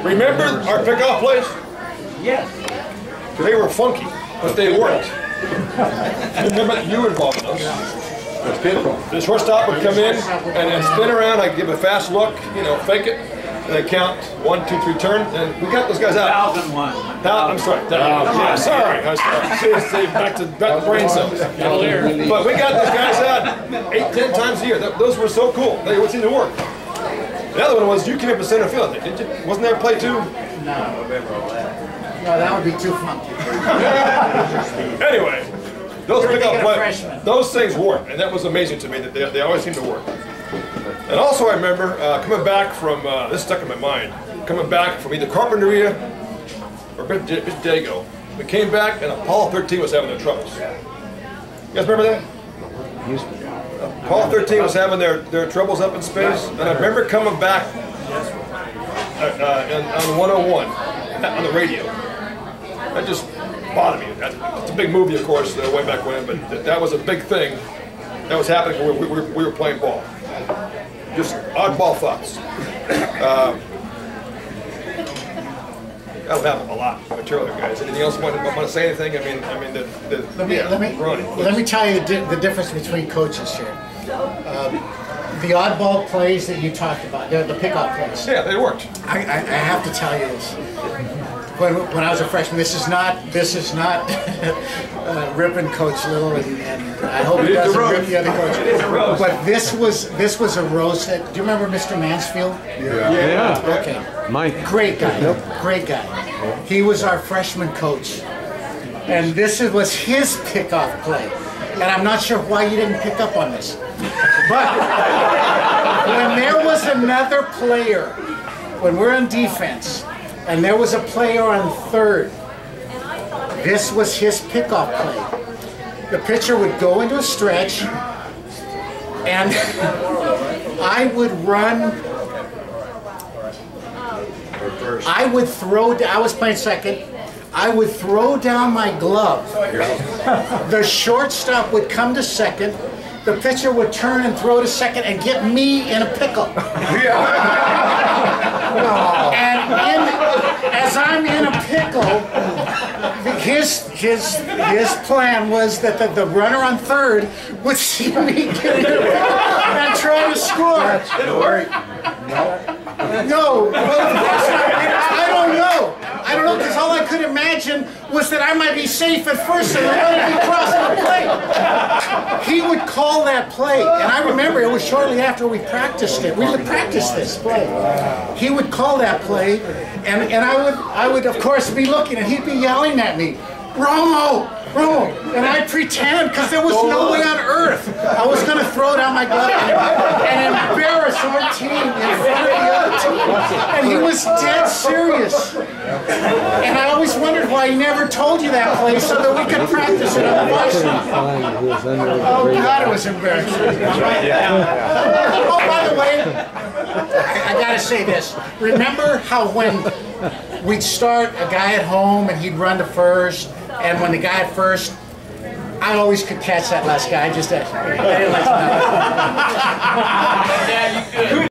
Remember our pickoff plays? Yes. They were funky, but they worked. Remember you were involved in those? The shortstop would come in and spin around. I'd give a fast look, you know, fake it. And they count 1, 2, 3, turn, and we got those guys out. 1001. I'm sorry. Yeah, sorry. See, back to brain cells. But we got those guys out 8, 10 times a year. Those were so cool. They would seem to work. The other one was you came up in center field. Wasn't there a play too? No, that would be too funky. Anyway, those pickup plays, those things work, and that was amazing to me that they always seem to work. And also I remember coming back from, this stuck in my mind, coming back from either Carpinteria or Dago. We came back and Apollo 13 was having their troubles. You guys remember that? Apollo 13 was having their troubles up in space, and I remember coming back on 101 on the radio. That just bothered me. It's a big movie, of course, way back when, but that was a big thing that was happening when we were playing ball. Just oddball thoughts. I don't have a lot of material here, guys. Anything else want to say anything? Let me tell you the difference between coaches here. The oddball plays that you talked about, the pickup plays. Yeah, they worked. I have to tell you this. When I was a freshman, this is not ripping Coach Little, and I hope he doesn't rip the other coaches. But this was a roast. Do you remember Mr. Mansfield? Yeah. Okay. Mike. Great guy. Great guy. He was our freshman coach, and this was his pickoff play. And I'm not sure why you didn't pick up on this, but when there was another player, when we're in defense, and there was a player on third, this was his pickoff play. The pitcher would go into a stretch, and I would run. I would throw. I was playing second. I would throw down my glove. The shortstop would come to second. The pitcher would turn and throw to second and get me in a pickle. And as I'm in a pickle, his plan was that the runner on third would see me get in a pickle and try to score. No, I don't know. I don't know, because all I could imagine was that I might be safe at first and I would be crossing the plate. He would call that play, and I remember it was shortly after we practiced it. We would practice this play. He would call that play, and I would of course be looking, and he'd be yelling at me, Romo, Romo, and I'd pretend, because there was no way on earth I was going to throw down my glove and embarrass our team in front of the other team. And he was dead serious. And I always wondered why he never told you that play so that we could practice it on the varsity. Oh God, it was embarrassing. Oh, by the way, I gotta say this. Remember how when we'd start a guy at home and he'd run to first, and when the guy at first, I always could catch that last guy. I didn't like to know.